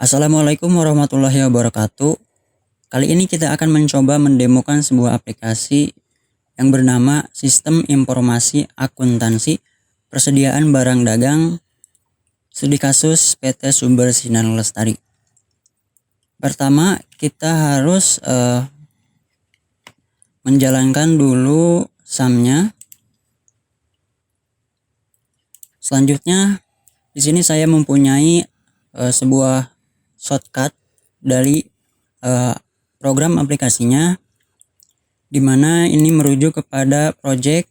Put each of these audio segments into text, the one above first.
Assalamualaikum warahmatullahi wabarakatuh. Kali ini kita akan mencoba mendemokan sebuah aplikasi yang bernama Sistem Informasi Akuntansi Persediaan Barang Dagang Studi Kasus PT Sumber Sinar Lestari. Pertama, kita harus menjalankan dulu SAM-nya. Selanjutnya, di sini saya mempunyai sebuah shortcut dari program aplikasinya, di mana ini merujuk kepada project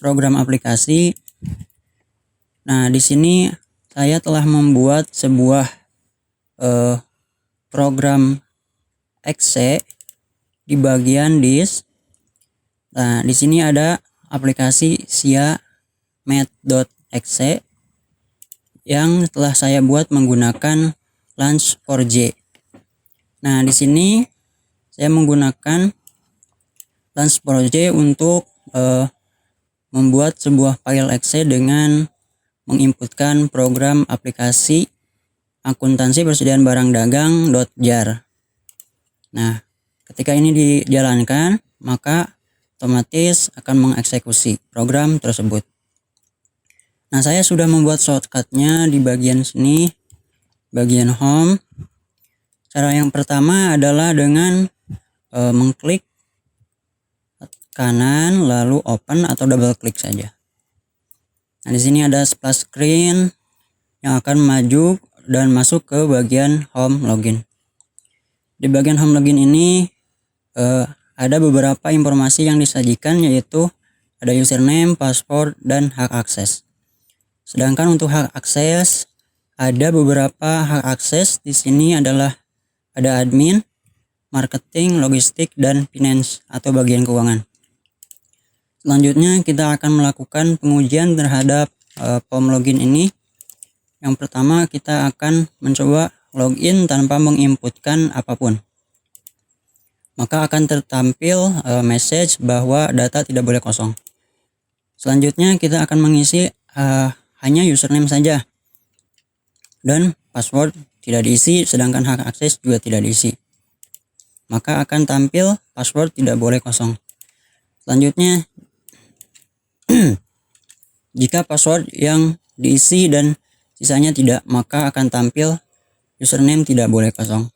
program aplikasi. Nah, di sini saya telah membuat sebuah program exe di bagian disk. Nah, di sini ada aplikasi sia.met.exe yang telah saya buat menggunakan Launch4j. Nah, di sini saya menggunakan Launch4j untuk membuat sebuah file exe dengan menginputkan program aplikasi akuntansi persediaan barang dagang .jar. Nah, ketika ini dijalankan, maka otomatis akan mengeksekusi program tersebut. Nah, saya sudah membuat shortcutnya di bagian sini, bagian home. Cara yang pertama adalah dengan mengklik kanan lalu open atau double klik saja. Nah, di sini ada splash screen yang akan maju dan masuk ke bagian home login. Di bagian home login ini ada beberapa informasi yang disajikan, yaitu ada username, password, dan hak akses. Sedangkan untuk hak akses, ada beberapa hak akses. Di sini adalah ada admin, marketing, logistik, dan finance atau bagian keuangan. Selanjutnya kita akan melakukan pengujian terhadap form login ini. Yang pertama, kita akan mencoba login tanpa menginputkan apapun. Maka akan tertampil message bahwa data tidak boleh kosong. Selanjutnya kita akan mengisi hanya username saja, dan password tidak diisi, sedangkan hak akses juga tidak diisi. Maka akan tampil password tidak boleh kosong. Selanjutnya, jika password yang diisi dan sisanya tidak, maka akan tampil username tidak boleh kosong.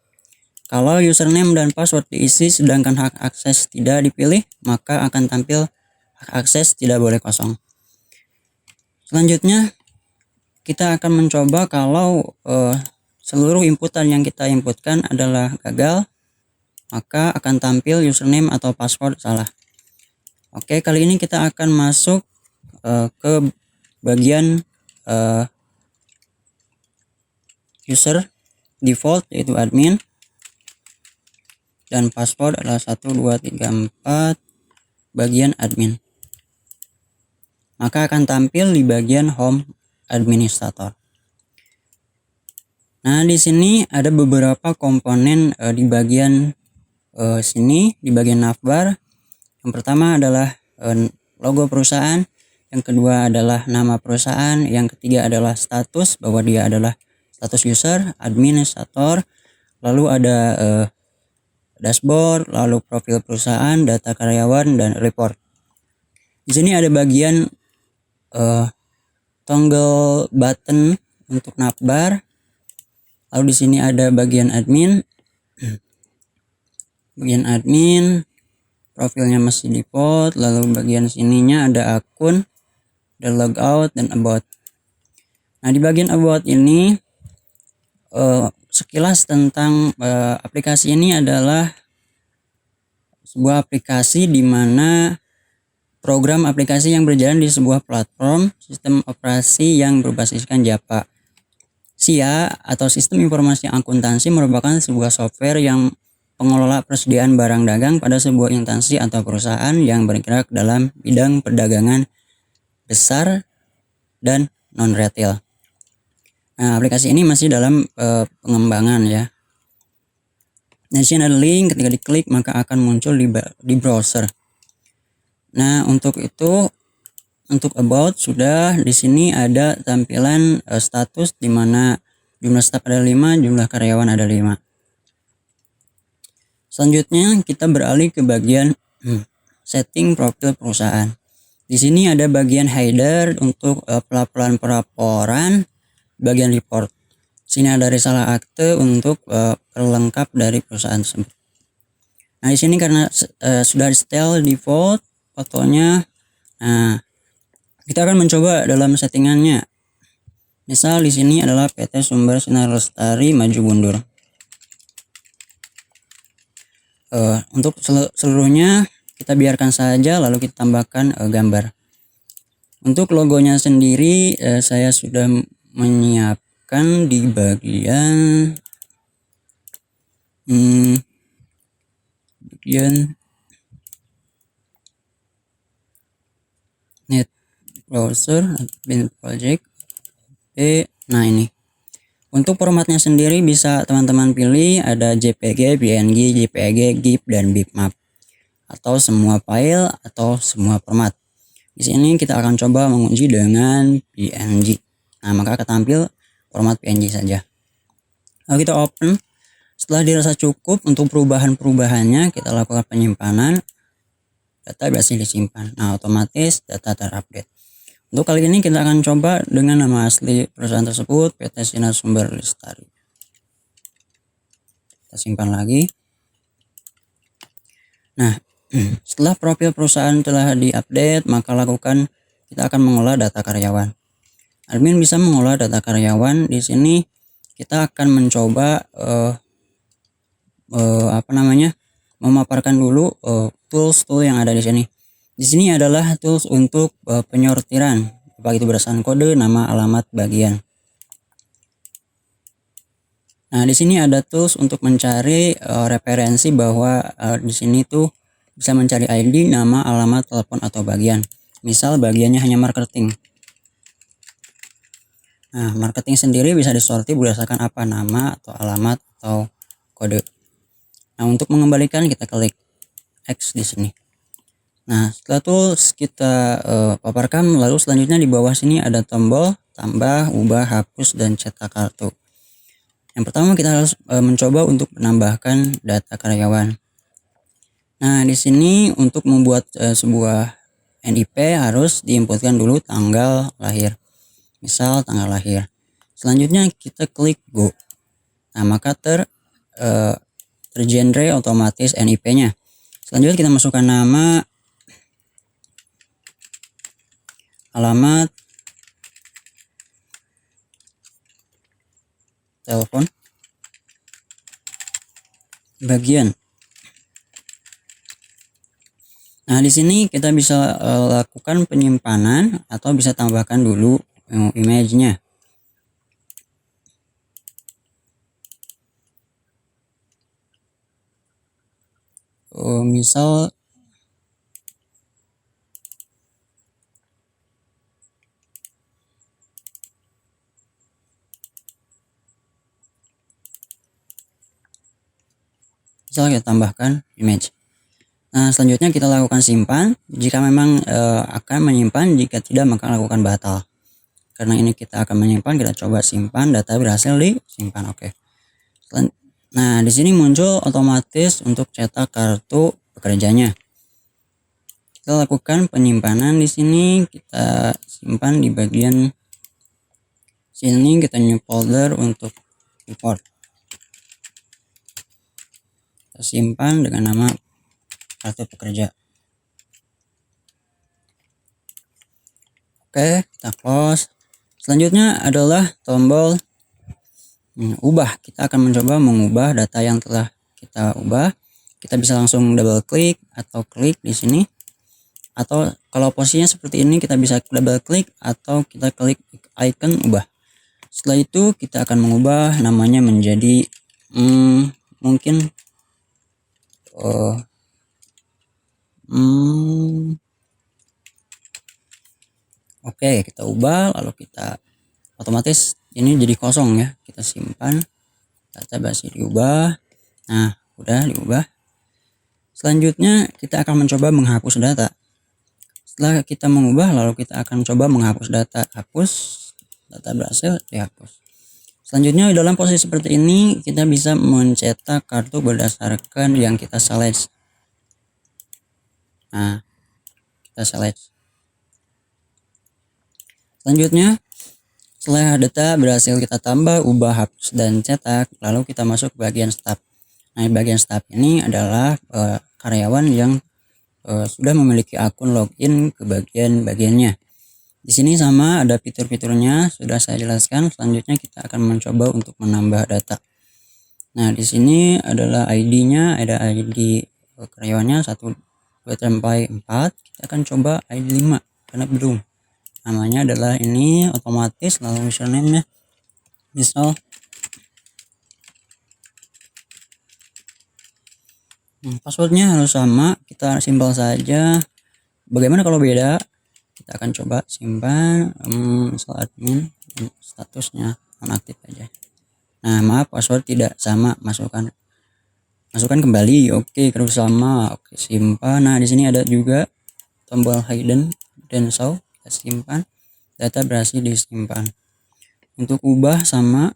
Kalau username dan password diisi sedangkan hak akses tidak dipilih, maka akan tampil hak akses tidak boleh kosong. Selanjutnya, kita akan mencoba kalau seluruh inputan yang kita inputkan adalah gagal, maka akan tampil username atau password salah. Oke, kali ini kita akan masuk ke bagian user default, yaitu admin, dan password adalah 1234 bagian admin. Maka akan tampil di bagian home administrator. Nah, di sini ada beberapa komponen di bagian sini, di bagian navbar. Yang pertama adalah logo perusahaan, yang kedua adalah nama perusahaan, yang ketiga adalah status, bahwa dia adalah status user, administrator, lalu ada dashboard, lalu profil perusahaan, data karyawan, dan report. Di sini ada bagian toggle button untuk navbar. Lalu di sini ada bagian admin. Bagian admin, profilnya masih default. Lalu bagian sininya ada akun, ada logout, dan about. Nah, di bagian about ini sekilas tentang aplikasi ini adalah sebuah aplikasi di mana program aplikasi yang berjalan di sebuah platform sistem operasi yang berbasiskan Java. SIA atau Sistem Informasi Akuntansi merupakan sebuah software yang pengelola persediaan barang dagang pada sebuah instansi atau perusahaan yang bergerak dalam bidang perdagangan besar dan non-retail. Nah, aplikasi ini masih dalam pengembangan ya. Nah, di sini ada link, ketika diklik maka akan muncul di browser. Nah, untuk itu, untuk about sudah, di sini ada tampilan status di mana jumlah staf ada 5, jumlah karyawan ada 5. Selanjutnya kita beralih ke bagian setting profil perusahaan. Di sini ada bagian header untuk pelaporan, bagian report. Sini ada risalah akte untuk pelengkap dari perusahaan tersebut. Nah, di sini karena sudah di setel default fotonya. Nah, kita akan mencoba dalam settingannya. Misal di sini adalah PT Sumber Sinar Lestari Maju Mundur. Untuk seluruhnya kita biarkan saja, lalu kita tambahkan gambar. Untuk logonya sendiri saya sudah menyiapkan di bagian net browser admin project. Nah, ini untuk formatnya sendiri bisa teman-teman pilih, ada JPG, PNG, JPG, GIF, dan bitmap, atau semua file atau semua format. Di sini kita akan coba menguji dengan PNG. Nah, maka akan tampil format PNG saja. Lalu kita open. Setelah dirasa cukup untuk perubahan-perubahannya, kita lakukan penyimpanan. Data berhasil disimpan. Nah, otomatis data terupdate. Untuk kali ini kita akan coba dengan nama asli perusahaan tersebut, PT Sinar Sumber Lestari. Kita simpan lagi. Nah, setelah profil perusahaan telah diupdate, maka kita akan mengolah data karyawan. Admin bisa mengolah data karyawan. Di sini kita akan mencoba memaparkan dulu tools yang ada di sini. Di sini adalah tools untuk penyortiran, baik itu berdasarkan kode, nama, alamat, bagian. Nah, di sini ada tools untuk mencari referensi bahwa di sini tuh bisa mencari ID, nama, alamat, telepon, atau bagian. Misal bagiannya hanya marketing. Nah, marketing sendiri bisa disortir berdasarkan apa, nama atau alamat atau kode. Nah, untuk mengembalikan kita klik X di sini. Nah, setelah tools kita paparkan, lalu selanjutnya di bawah sini ada tombol tambah, ubah, hapus, dan cetak kartu. Yang pertama kita harus mencoba untuk menambahkan data karyawan. Nah, di sini untuk membuat sebuah NIP harus diinputkan dulu tanggal lahir. Misal tanggal lahir. Selanjutnya kita klik go. Nah, maka tergenerate otomatis NIP-nya. Selanjutnya kita masukkan nama, alamat, telepon, bagian. Nah, di sini kita bisa lakukan penyimpanan atau bisa tambahkan dulu image-nya. Misal kita tambahkan image. Nah, selanjutnya kita lakukan simpan. Jika memang akan menyimpan, jika tidak maka lakukan batal. Karena ini kita akan menyimpan, kita coba simpan, data berhasil disimpan. Oke. Nah, di sini muncul otomatis untuk cetak kartu pekerjanya. Kita lakukan penyimpanan di sini, kita simpan di bagian sini, kita new folder untuk report. Kita simpan dengan nama kartu pekerja. Oke, kita close. Selanjutnya adalah tombol ubah. Kita akan mencoba mengubah data yang telah kita ubah. Kita bisa langsung double klik atau klik di sini. Atau kalau posisinya seperti ini kita bisa double klik atau kita klik icon ubah. Setelah itu kita akan mengubah namanya menjadi mungkin oke, kita ubah, lalu kita otomatis ini jadi kosong ya. Kita simpan, data masih diubah. Nah, udah diubah. Selanjutnya kita akan mencoba menghapus data. Setelah kita mengubah, lalu kita akan coba menghapus data. Hapus, data berhasil dihapus. Selanjutnya dalam posisi seperti ini kita bisa mencetak kartu berdasarkan yang kita select. Nah, kita select. Selanjutnya setelah data berhasil kita tambah, ubah, hapus, dan cetak, lalu kita masuk ke bagian staf. Nah, bagian staf ini adalah karyawan yang sudah memiliki akun login ke bagian-bagiannya. Di sini sama ada fitur-fiturnya sudah saya jelaskan. Selanjutnya kita akan mencoba untuk menambah data. Nah, di sini adalah ID-nya, ada ID karyawannya 1 2 sampai 4. Kita akan coba ID 5 karena belum. Namanya adalah ini otomatis, lalu username-nya misal passwordnya harus sama, kita simpel saja. Bagaimana kalau beda? Kita akan coba simpan misal admin, statusnya nonaktif aja. Nah, maaf password tidak sama, masukkan kembali. Oke, terus sama. Oke, simpan. Nah, di sini ada juga tombol hidden dan show, kita simpan. Data berhasil disimpan. Untuk ubah sama,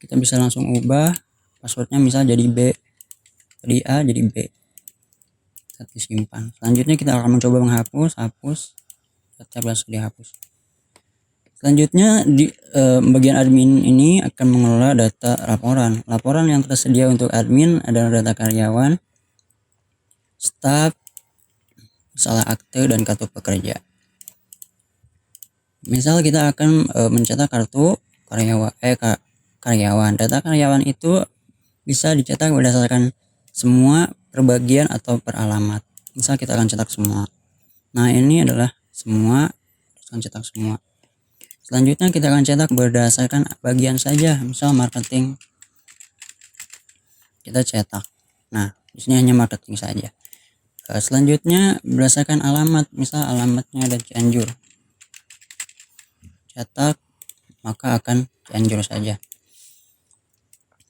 kita bisa langsung ubah passwordnya misal jadi B, tadi A jadi B, kita disimpan. Selanjutnya kita akan mencoba menghapus, data berhasil dihapus. Selanjutnya di bagian admin ini akan mengelola data laporan. Laporan yang tersedia untuk admin adalah data karyawan, staf, salah akte, dan kartu pekerja. Misal kita akan mencetak kartu karyawan. Data karyawan itu bisa dicetak berdasarkan semua per bagian atau per alamat. Misal kita akan cetak semua. Nah, ini adalah semua, akan cetak semua. Selanjutnya kita akan cetak berdasarkan bagian saja. Misal marketing, kita cetak. Nah, di sini hanya marketing saja. Selanjutnya berdasarkan alamat. Misal alamatnya ada Cianjur, cetak, maka akan Cianjur saja.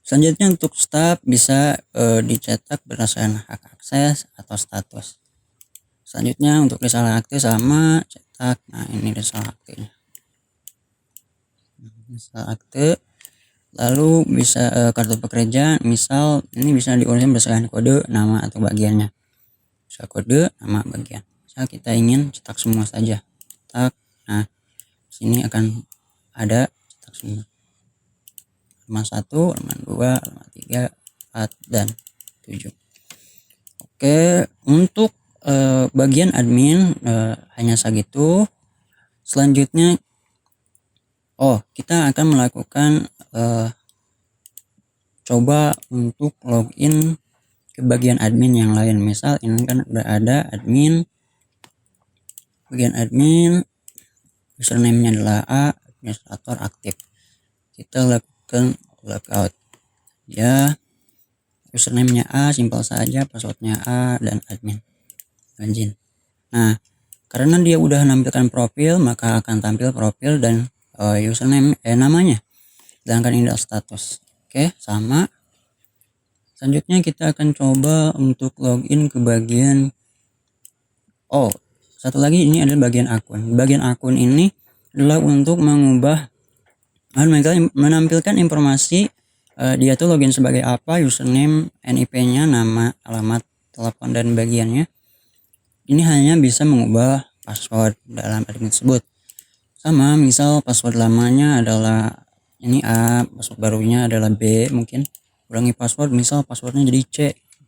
Selanjutnya untuk staf bisa dicetak berdasarkan hak akses atau status. Selanjutnya untuk risalah akte sama, cetak. Nah, ini risalah aktenya. Risalah akte. Lalu bisa kartu pekerja, misal ini bisa diulang berdasarkan kode, nama, atau bagiannya. Bisa kode, nama, bagian. Misal kita ingin cetak semua saja, cetak. Nah, sini akan ada cetak semua. Halaman 1, halaman 2, halaman 3, 4, dan 7. Oke, untuk bagian admin hanya segitu. Selanjutnya kita akan melakukan coba untuk login ke bagian admin yang lain. Misal ini kan udah ada admin, bagian admin, username-nya adalah A, administrator aktif. Kita lakukan logout ya, username-nya A, simpel saja, passwordnya A, dan admin login. Nah, karena dia udah menampilkan profil, maka akan tampil profil dan username namanya, sedangkan ini adalah status. Oke, sama. Selanjutnya kita akan coba untuk login ke bagian satu lagi, ini adalah bagian akun. Bagian akun ini adalah untuk mengubah, menampilkan informasi dia tuh login sebagai apa, username, NIP-nya, nama, alamat, telepon, dan bagiannya. Ini hanya bisa mengubah password dalam admin tersebut. Sama, misal password lamanya adalah ini A, password barunya adalah B, mungkin ulangi password, misal passwordnya jadi C,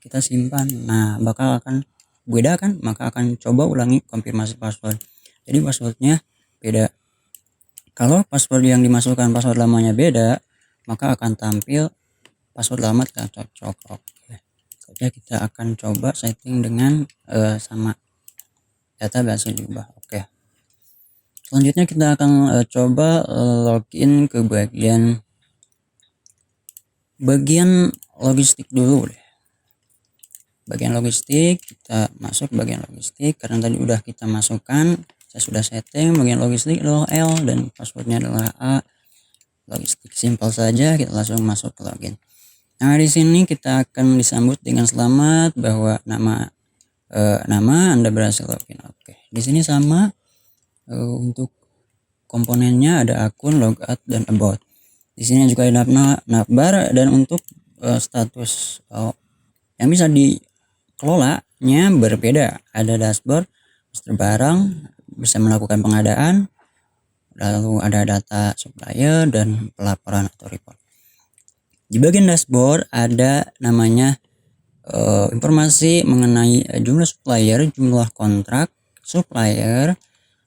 kita simpan. Nah, bakal akan beda kan, maka akan coba ulangi konfirmasi password. Jadi passwordnya beda. Kalau password yang dimasukkan password lamanya beda, maka akan tampil password lama tidak cocok. Oke, saja kita akan coba setting dengan sama, data berhasil diubah. Oke, selanjutnya kita akan coba login ke bagian logistik dulu deh. Bagian logistik, kita masuk bagian logistik karena tadi udah kita masukkan, saya sudah setting bagian logistik adalah L dan passwordnya adalah A. Logistik simpel saja, kita langsung masuk ke login. Nah, di sini kita akan disambut dengan selamat bahwa nama Anda berhasil login. Oke, di sini sama untuk komponennya ada akun, logout, dan about. Di sini juga ada navbar, dan untuk status yang bisa dikelolanya berbeda. Ada dashboard, master barang, bisa melakukan pengadaan, lalu ada data supplier dan pelaporan atau report. Di bagian dashboard ada namanya informasi mengenai jumlah supplier, jumlah kontrak supplier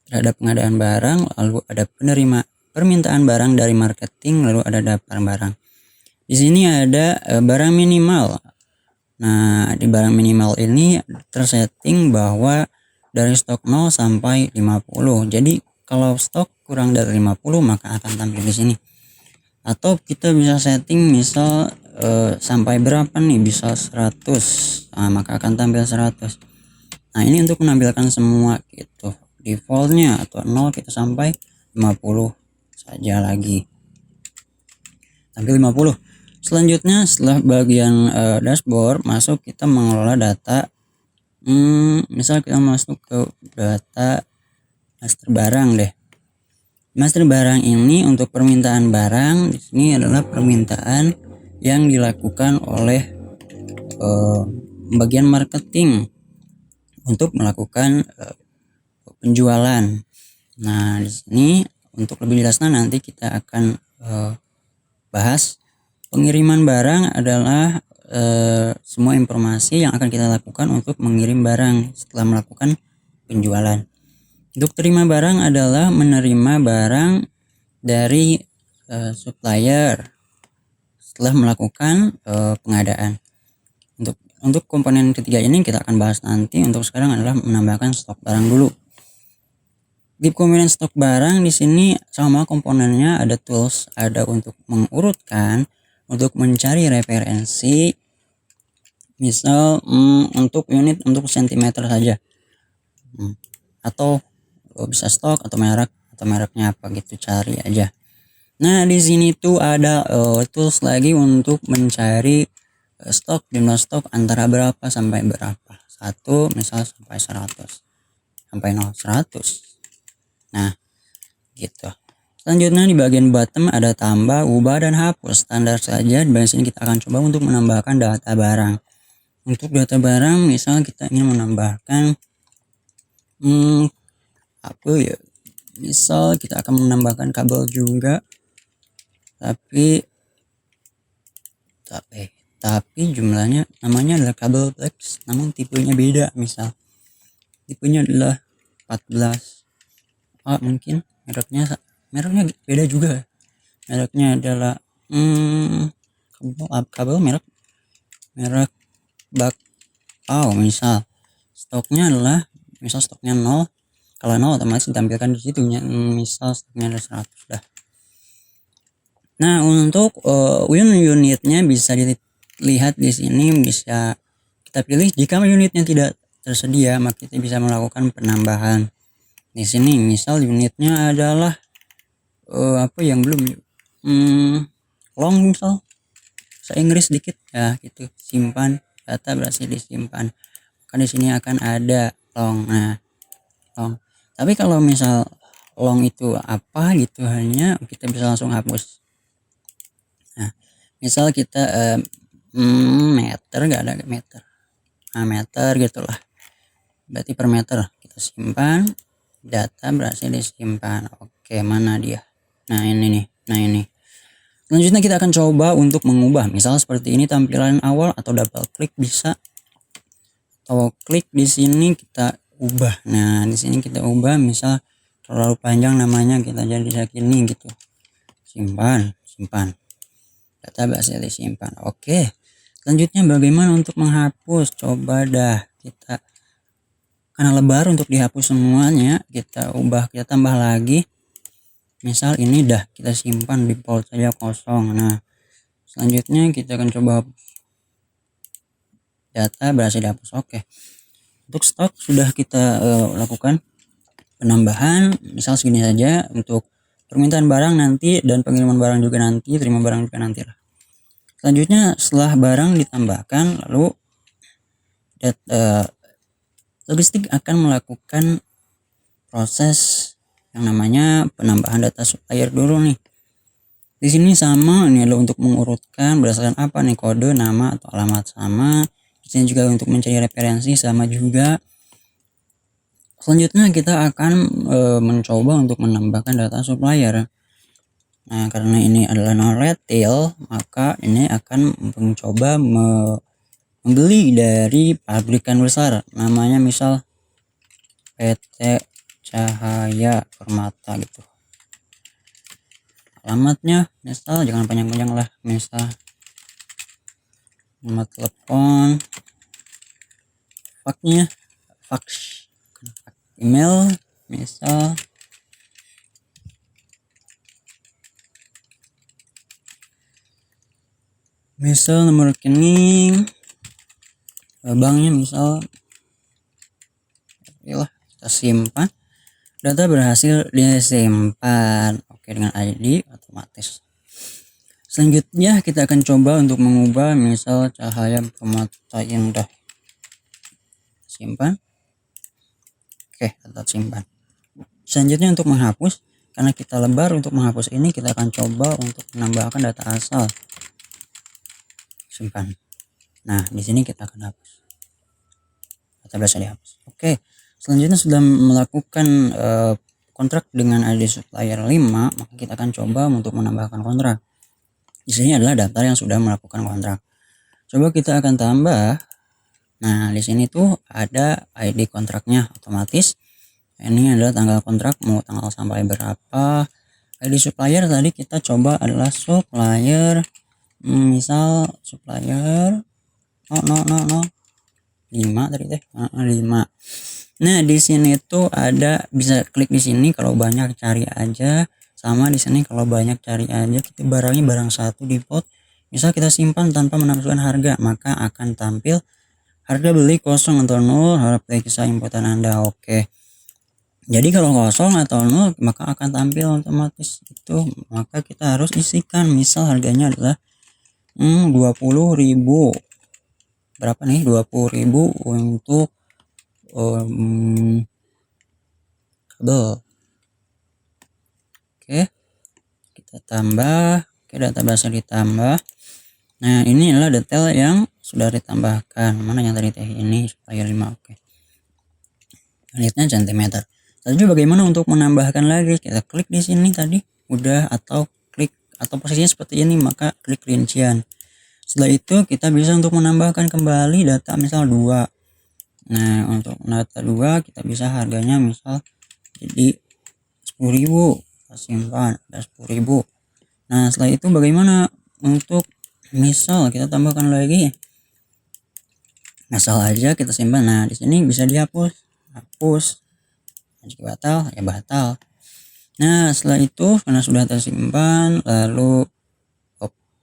terhadap pengadaan barang, lalu ada permintaan barang dari marketing, lalu ada daftar barang. Di sini ada barang minimal. Nah, di barang minimal ini tersetting bahwa dari stok 0 sampai 50. Jadi kalau stok kurang dari 50 maka akan tampil di sini. Atau kita bisa setting misal sampai berapa nih, bisa 100. Nah, maka akan tampil 100. Nah, ini untuk menampilkan semua gitu. Defaultnya atau 0 kita sampai 50 saja lagi. Tampil 50. Selanjutnya setelah bagian dashboard masuk, kita mengelola data. Misal kita masuk ke data master barang deh. Master barang ini untuk permintaan barang di sini adalah permintaan yang dilakukan oleh bagian marketing untuk melakukan penjualan. Nah, di sini untuk lebih jelasnya nanti kita akan bahas. Pengiriman barang adalah semua informasi yang akan kita lakukan untuk mengirim barang setelah melakukan penjualan. Untuk terima barang adalah menerima barang dari supplier setelah melakukan pengadaan. Untuk komponen ketiga ini kita akan bahas nanti. Untuk sekarang adalah menambahkan stok barang dulu. Di komponen stok barang di sini sama komponennya, ada tools, ada untuk mengurutkan, untuk mencari referensi, misal untuk unit, untuk sentimeter saja, atau bisa stok atau mereknya apa gitu, cari aja. Nah, di sini tuh ada tools lagi untuk mencari stok, jumlah stok antara berapa sampai berapa. 1 misal sampai 100, sampai 0 100. Nah, gitu. Selanjutnya di bagian bottom ada tambah, ubah, dan hapus. Standar saja. Di bagian sini kita akan coba untuk menambahkan data barang. Untuk data barang, misal kita ingin menambahkan apa ya? Misal kita akan menambahkan kabel juga, tapi jumlahnya namanya adalah kabel flex, namun tipenya beda. Misal tipenya adalah 14. Mungkin mereknya beda juga. Mereknya adalah kabel merek Bakpao. Misal stoknya adalah, misal stoknya 0. Kalau 0 otomatis ditampilkan di situ. Misal stoknya ada 100 dah. Nah, untuk unitnya bisa dilihat di sini, bisa kita pilih. Jika unitnya tidak tersedia, maka kita bisa melakukan penambahan. Di sini misal unitnya adalah apa yang belum long, misal bahasa Inggris dikit ya gitu, simpan data berhasil disimpan, maka di sini akan ada long. Nah, long. Tapi kalau misal long itu apa gitu, hanya kita bisa langsung hapus. Nah, misal kita meter, nggak ada meter, meter gitulah, berarti per meter. Kita simpan, data berhasil disimpan. Oke, mana dia? Nah, ini nih. Nah, ini. Selanjutnya kita akan coba untuk mengubah. Misal seperti ini tampilan awal, atau double klik bisa. Atau klik di sini kita ubah. Nah, di sini kita ubah, misal terlalu panjang namanya, kita jadi segini gitu. Simpan. Data berhasil disimpan. Oke. Selanjutnya bagaimana untuk menghapus? Coba dah kita, karena lebar untuk dihapus semuanya, kita ubah, kita tambah lagi. Misal ini dah kita simpan default saja kosong. Nah, selanjutnya kita akan coba hapus. Data berhasil dihapus. Oke. Untuk stok sudah kita lakukan penambahan, misal segini saja. Untuk permintaan barang nanti, dan pengiriman barang juga nanti, terima barang juga nanti lah. Selanjutnya setelah barang ditambahkan, lalu logistik akan melakukan proses yang namanya penambahan data supplier dulu nih. Di sini sama, ini adalah untuk mengurutkan berdasarkan apa nih, kode, nama atau alamat sama. Di sini juga untuk mencari referensi sama juga. Selanjutnya kita akan mencoba untuk menambahkan data supplier. Nah, karena ini adalah non retail, maka ini akan mencoba membeli dari pabrikan besar, namanya misal PT Cahaya Permata gitu. Alamatnya misal jangan panjang-panjang lah, misal nomor telepon, faxnya, fax, email, misal nomor rekening, banknya misal, ya kita simpan. Data berhasil disimpan, oke, dengan ID otomatis. Selanjutnya kita akan coba untuk mengubah misal Cahaya Permata Indah, simpan, oke, data simpan. Selanjutnya untuk menghapus, karena kita lebar, untuk menghapus ini kita akan coba untuk menambahkan data asal, simpan. Nah, di sini kita akan hapus, data berhasil dihapus. Oke, selanjutnya sudah melakukan kontrak dengan ID supplier 5, maka kita akan coba untuk menambahkan kontrak. Di sini adalah daftar yang sudah melakukan kontrak. Coba kita akan tambah. Nah, di sini tuh ada ID kontraknya otomatis. Ini adalah tanggal kontrak, mau tanggal sampai berapa. ID supplier tadi kita coba adalah supplier, misal supplier 5 tadi teh, 5. Nah, di sini tuh ada, bisa klik di sini kalau banyak cari aja, sama di sini kalau banyak cari aja. Kita barangnya barang satu di pot, misal kita simpan tanpa menentukan harga, maka akan tampil harga beli kosong atau 0, harap periksa inputan Anda. Oke, jadi kalau kosong atau 0 maka akan tampil otomatis itu, maka kita harus isikan. Misal harganya adalah 20.000, berapa nih, 20.000 untuk kabel. Oke, kita tambah. Oke, data berhasil ditambah. Nah, ini adalah detail yang sudah ditambahkan. Mana yang tadi teh, ini supplier 5. Oke, unitnya centimeter. Lalu bagaimana untuk menambahkan lagi? Kita klik di sini tadi udah, atau klik, atau posisinya seperti ini, maka klik rincian. Setelah itu kita bisa untuk menambahkan kembali data misal 2. Nah, untuk data 2 kita bisa harganya misal jadi 10.000, kita simpan, ada 10.000. Nah, setelah itu bagaimana untuk misal kita tambahkan lagi, asal aja kita simpan. Nah, di sini bisa dihapus, hapus. Jika batal ya batal. Nah, setelah itu karena sudah tersimpan, lalu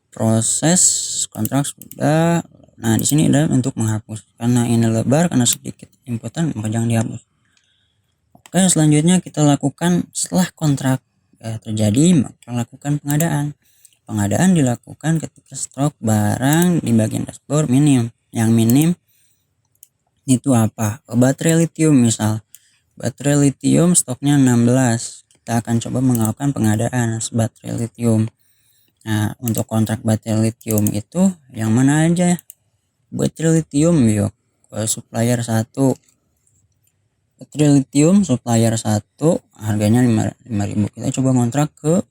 proses kontrak sudah. Nah, di sini ada untuk menghapus, karena ini lebar, karena sedikit inputan maka jangan dihapus. Oke, selanjutnya kita lakukan setelah kontrak terjadi, maka lakukan pengadaan. Pengadaan dilakukan ketika stok barang di bagian dashboard minim. Yang minim itu apa? Baterai lithium misal. Baterai lithium stoknya 16. Kita akan coba melakukan pengadaan baterai lithium. Nah, untuk kontrak baterai lithium itu yang mana aja? Baterai lithium yuk, supplier 1. Baterai lithium supplier 1 harganya 5.000. Kita coba kontrak ke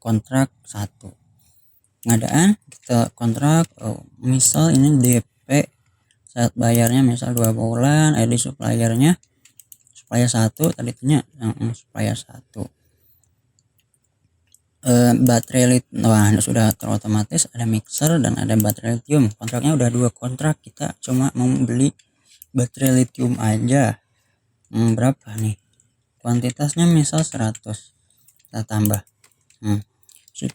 kontrak 1. Pengadaan kita kontrak misal ini DP, saat bayarnya misal 2 bulan. ID suppliernya supplier 1 tadi punya supplier 1. Baterai lithium, wah sudah terotomatis, ada mixer dan ada baterai lithium. Kontraknya udah 2 kontrak, kita cuma mau beli baterai lithium aja. Berapa nih kuantitasnya, misal 100, kita tambah.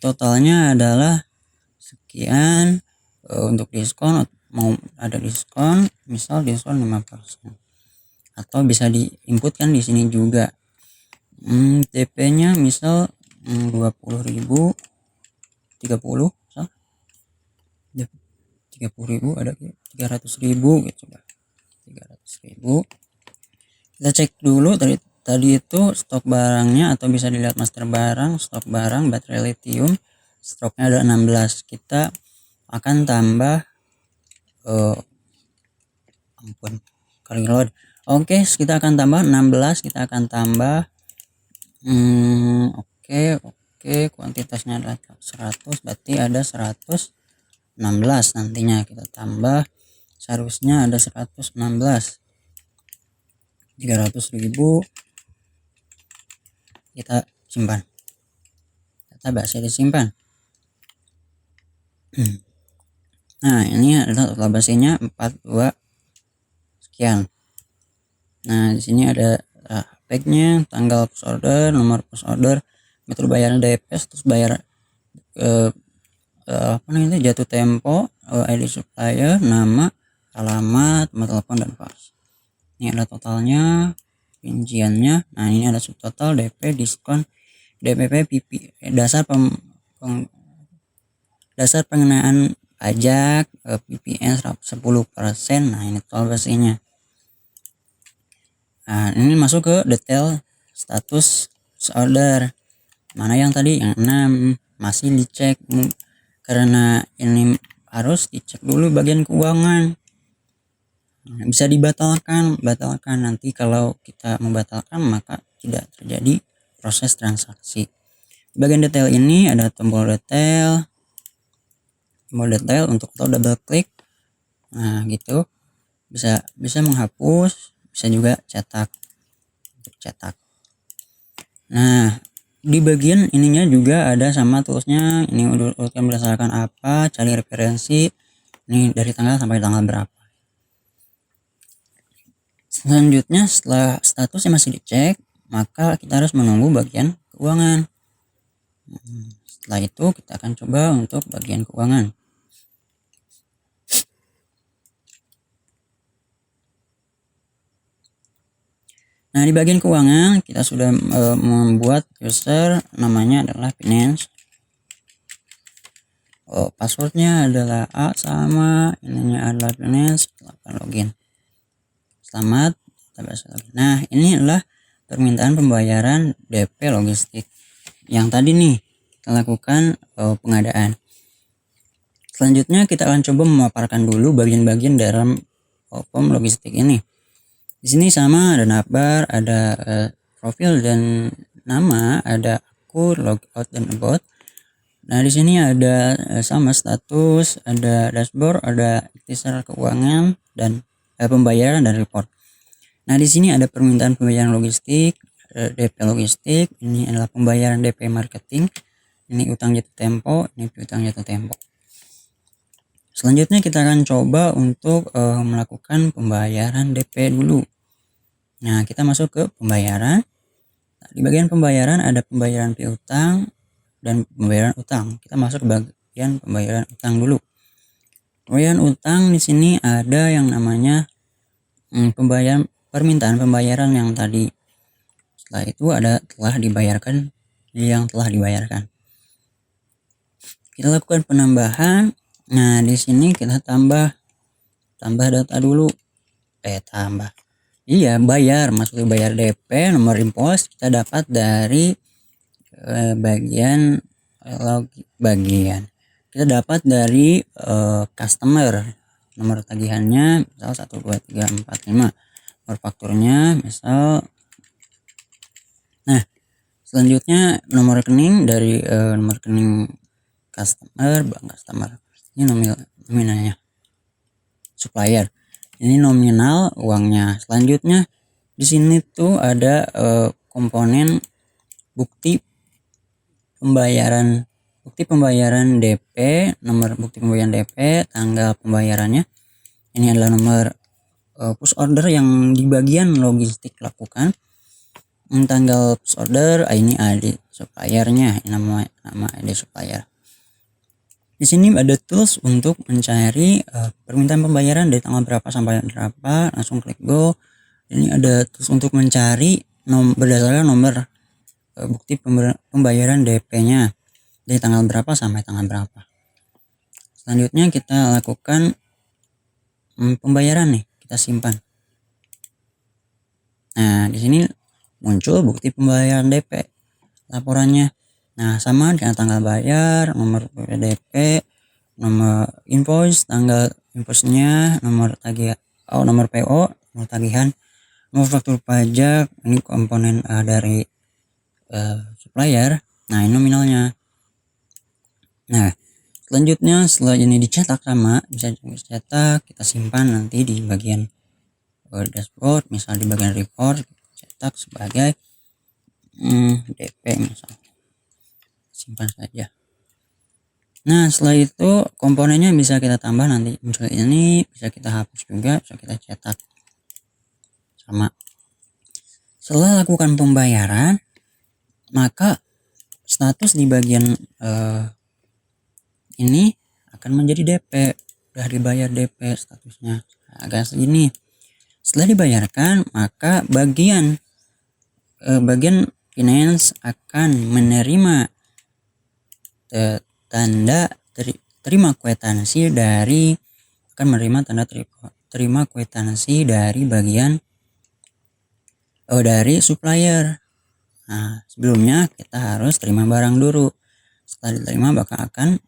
Totalnya adalah sekian. Untuk diskon, mau ada diskon misal diskon 5%, atau bisa diinputkan di sini juga. TP nya misal 20.000, 30, 30.000, ada 300.000 gitu, 300.000. Kita cek dulu tadi tadi itu stok barangnya, atau bisa dilihat master barang, stok barang baterai lithium, stoknya ada 16. Kita akan tambah kali load. Oke, kita akan tambah 16, kita akan tambah oke, kuantitasnya adalah 100, berarti ada 116 nantinya. Kita tambah, seharusnya ada 116, 300.000 kita simpan, data basi disimpan. Nah, ini adalah total basinya 42 sekian. Nah, di sini ada packnya, tanggal push order, nomor push order, metode bayaran DP, terus bayar jatuh tempo, ID supplier, nama, alamat, nomor telepon, dan fax. Ini ada totalnya, rinciannya. Nah, ini ada subtotal, DP, diskon, DPP, PP, dasar pengenaan pajak, PPN 10%. Nah, ini total basinya. Nah, ini masuk ke detail status order. Mana yang tadi yang 6 masih dicek, karena ini harus dicek dulu bagian keuangan. Bisa batalkan nanti. Kalau kita membatalkan maka tidak terjadi proses transaksi. Bagian detail ini ada tombol detail untuk double klik. Nah, gitu. Bisa menghapus, bisa juga cetak. Nah, di bagian ininya juga ada sama tulisnya. Ini urutkan berdasarkan apa, cari referensi. Ini dari tanggal sampai tanggal berapa. Selanjutnya, setelah statusnya masih dicek, maka kita harus menunggu bagian keuangan. Setelah itu kita akan coba untuk bagian keuangan. Nah, di bagian keuangan kita sudah membuat user, namanya adalah finance. Passwordnya adalah A, sama ininya adalah finance. Login. Selamat, kita bisa login. Nah, ini adalah permintaan pembayaran DP logistik yang tadi nih kita lakukan pengadaan. Selanjutnya kita akan coba memaparkan dulu bagian-bagian dalam form logistik ini. Di sini sama, ada navbar, ada profil dan nama, ada akun, logout, dan about. Nah, di sini ada sama status, ada dashboard, ada ikhtisar keuangan, dan pembayaran dan report. Nah, di sini ada permintaan pembayaran logistik, DP logistik. Ini adalah pembayaran DP marketing. Ini utang jatuh tempo, ini utang jatuh tempo. Selanjutnya kita akan coba untuk melakukan pembayaran DP dulu. Nah, kita masuk ke pembayaran. Nah, di bagian pembayaran ada pembayaran piutang dan pembayaran utang. Kita masuk ke bagian pembayaran utang dulu. Pembayaran utang di sini ada yang namanya permintaan pembayaran yang tadi. Setelah itu ada telah dibayarkan, yang telah dibayarkan. Kita lakukan penambahan. Nah, di sini kita tambah data dulu. Bayar, maksudnya bayar DP, nomor invoice kita dapat dari bagian kita dapat dari customer. Nomor tagihannya misal 1 2 3 4 5, nomor fakturnya misal. Nah, selanjutnya nomor rekening dari nomor rekening customer, bank customer. Ini nominalnya. Supplier, ini nominal uangnya. Selanjutnya di sini tuh ada komponen bukti pembayaran DP, nomor bukti pembayaran DP, tanggal pembayarannya. Ini adalah nomor push order yang di bagian logistik lakukan. Tanggal push order, ini ID suppliernya, nama ID supplier. Di sini ada tools untuk mencari permintaan pembayaran dari tanggal berapa sampai berapa. Langsung klik go. Ini ada tools untuk mencari berdasarkan nomor bukti pembayaran DP-nya dari tanggal berapa sampai tanggal berapa. Selanjutnya kita lakukan pembayaran nih, kita simpan. Nah, di sini muncul bukti pembayaran DP laporannya. Nah, sama dengan tanggal bayar, nomor DP, nomor invoice, tanggal invoice-nya, nomor tagih, nomor PO, nomor tagihan, nomor faktur pajak. Ini komponen dari supplier. Nah, ini nominalnya. Nah, selanjutnya setelah ini dicetak sama, bisa dicetak, kita simpan nanti di bagian dashboard, misal di bagian report, cetak sebagai DP misal. Simpan saja. Nah, setelah itu komponennya bisa kita tambah nanti muncul ini, bisa kita hapus juga, bisa kita cetak sama. Setelah lakukan pembayaran, maka status di bagian ini akan menjadi DP. Udah dibayar DP statusnya. Agak segini. Setelah dibayarkan, maka bagian finance akan menerima tanda terima kwitansi dari terima kwitansi dari bagian dari supplier. Nah, sebelumnya kita harus terima barang dulu. Setelah diterima maka akan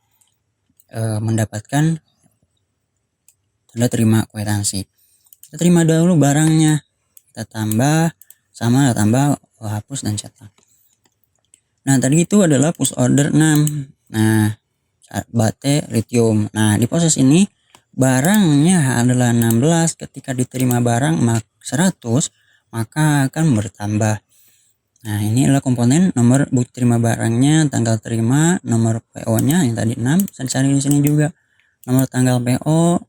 mendapatkan tanda terima kwitansi. Kita terima dulu barangnya, kita tambah sama, tambah, hapus dan cetak. Nah, tadi itu adalah push order 6. Nah, bate lithium. Nah, di proses ini barangnya adalah 16, ketika diterima barang 100 maka akan bertambah. Nah, ini adalah komponen nomor bukti terima barangnya, tanggal terima, nomor PO-nya yang tadi 6, bisa dicari di sini juga. Nomor tanggal PO,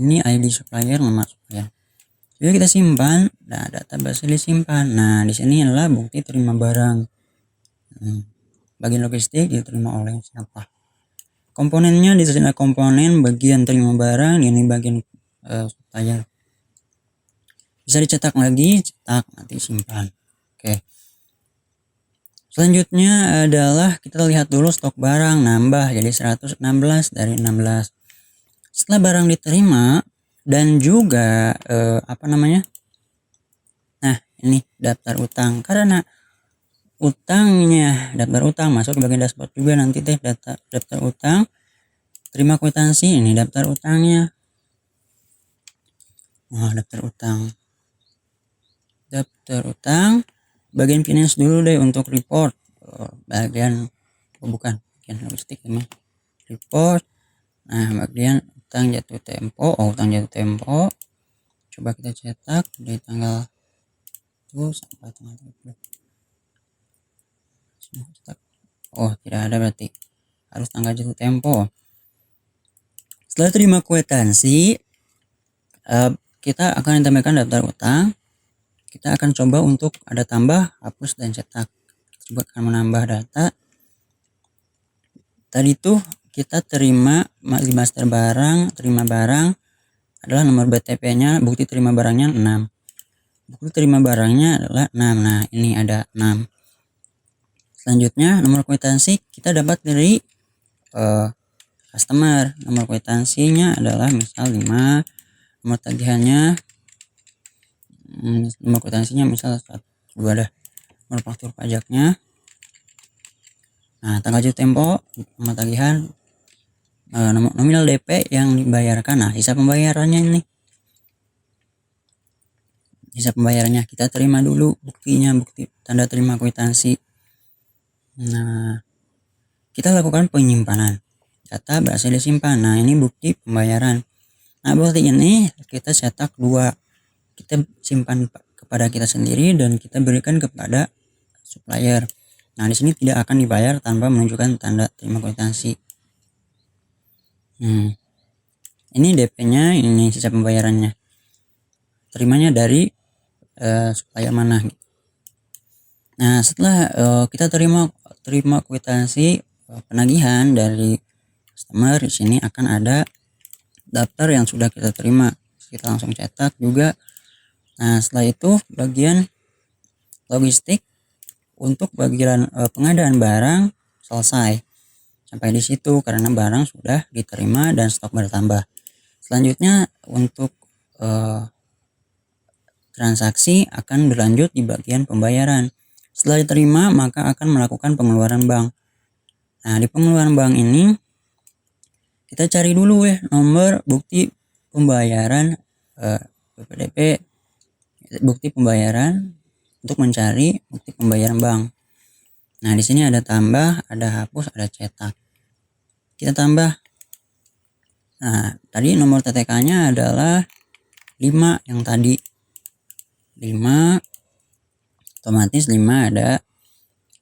ini ID supplier, nomor supplier. Jadi kita simpan, nah data base disimpan. Nah, di sini adalah bukti terima barang. Bagian logistik diterima oleh siapa. Komponennya di sini komponen bagian terima barang, ini bagian supplier. Bisa dicetak lagi, cetak, nanti simpan. Oke. Selanjutnya adalah kita lihat dulu stok barang nambah jadi 116 dari 16. Setelah barang diterima dan juga nah, ini daftar utang, karena utangnya daftar utang masuk ke bagian dashboard juga nanti deh, daftar utang, terima kwitansi, ini daftar utangnya. Daftar utang bagian finance dulu deh untuk report, bagian logistik ini report. Nah, bagian utang jatuh tempo, coba kita cetak dari tanggal sampai tanggal 30. Tidak ada, berarti harus tanggal jatuh tempo. Setelah terima kwitansi, kita akan ditambahkan daftar utang. Kita akan coba untuk ada tambah, hapus dan cetak. Coba akan menambah data. Tadi tuh kita terima di master barang, terima barang adalah nomor BTP-nya, bukti terima barangnya 6. Bukti terima barangnya adalah 6. Nah, ini ada 6. Selanjutnya nomor kwitansi kita dapat dari customer. Nomor kwitansinya adalah misal 5. Nomor tagihannya, nomor kwitansinya misal 2 dah. Nomor faktur pajaknya. Nah, tanggal jatuh tempo, nomor tagihan, nominal DP yang dibayarkan. Nah, hisap pembayarannya ini. Hisap pembayarannya kita terima dulu buktinya, bukti tanda terima kwitansi. Nah, kita lakukan penyimpanan. Data berhasil disimpan. Nah, ini bukti pembayaran. Nah, bukti ini kita cetak 2. Kita simpan kepada kita sendiri dan kita berikan kepada supplier. Nah, di sini tidak akan dibayar tanpa menunjukkan tanda terima kwitansi. Ini DP-nya, ini sisa pembayarannya. Terimanya dari supplier mana. Nah, setelah kita terima kwitansi penagihan dari customer, di sini akan ada daftar yang sudah kita terima. Kita langsung cetak juga. Nah, setelah itu bagian logistik untuk bagian pengadaan barang selesai. Sampai di situ karena barang sudah diterima dan stok bertambah. Selanjutnya untuk transaksi akan berlanjut di bagian pembayaran. Setelah diterima, maka akan melakukan pengeluaran bank. Nah, di pengeluaran bank ini kita cari dulu ya nomor bukti pembayaran BPDP, bukti pembayaran untuk mencari bukti pembayaran bank. Nah, di sini ada tambah, ada hapus, ada cetak. Kita tambah. Nah, tadi nomor TTK-nya adalah 5 yang tadi. 5, otomatis 5 ada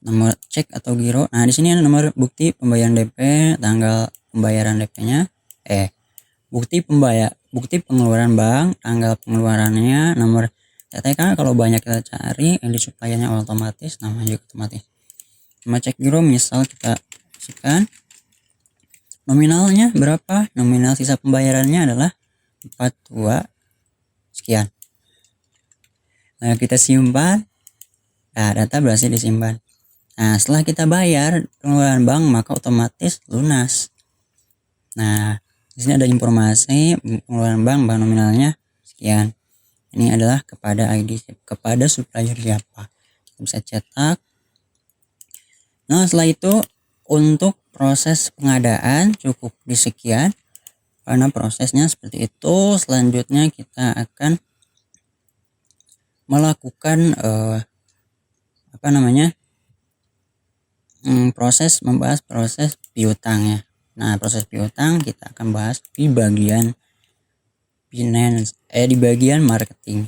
nomor cek atau giro. Nah, di sini ada nomor bukti pembayaran DP, tanggal pembayaran DP-nya, bukti pengeluaran bank, tanggal pengeluarannya, nomor TTK kalau banyak kita cari, yang disuplainya otomatis, namanya juga otomatis. Nomor cek giro misal kita kasihkan nominalnya berapa, nominal sisa pembayarannya adalah 42 sekian. Nah, kita simpan. Nah, data berhasil disimpan. Nah, setelah kita bayar pengeluaran bank, maka otomatis lunas. Nah, di sini ada informasi pengeluaran bank nominalnya sekian. Ini adalah kepada ID, kepada supplier siapa. Kita bisa cetak. Nah, setelah itu untuk proses pengadaan cukup di sekian. Karena prosesnya seperti itu. Selanjutnya kita akan melakukan membahas proses piutang ya. Nah, proses piutang kita akan bahas di bagian finance, di bagian marketing.